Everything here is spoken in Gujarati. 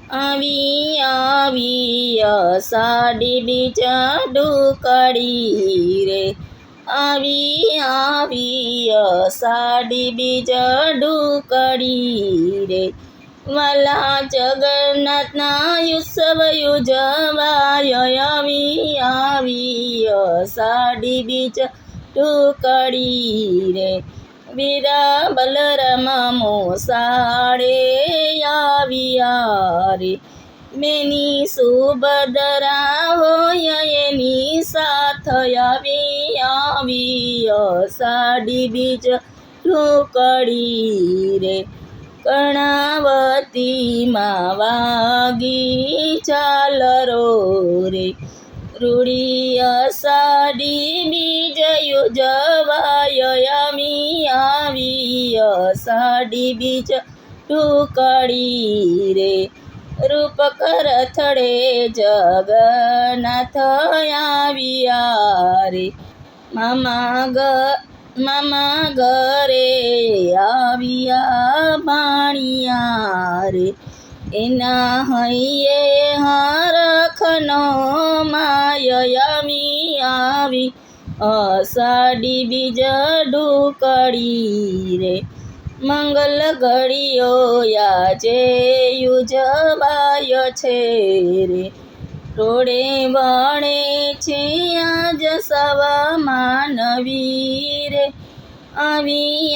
આવી આવી અષાઢી બીજ ડુકડી રે, આવી આવી અષાઢી બીજ ડુકડી રે, વાલા જગન્નાથના ઉત્સવ ઉજવાય, આવી આવી અષાઢી બીજ ડુકડી રે, વીરા બલરામ મોસાળે આવ્યા રે, બેની સુભદ્રા હોય એની સાથ આવી આવી અષાઢી બીજ ડુકડી રે, કર્ણાવતીમાં વાગી ઝાલરો રે, રૂડી અષાઢી બીજ ઉજવાય, આવી આવી અષાઢી બીજ ડુકડી રે, રૂપક રથડે જગન્નાથ આવ્યા રે, મામા ઘરે આવ્યા ભાણિયા રે, એના હૈયે હરખનો માય, આવી આવી અષાઢી બીજ ડુકડી રે, મંગલ ઘડીઓ આજે ઉજવાય છે રે, રોડે વળે છે આજ સવા માનવી રે, આવી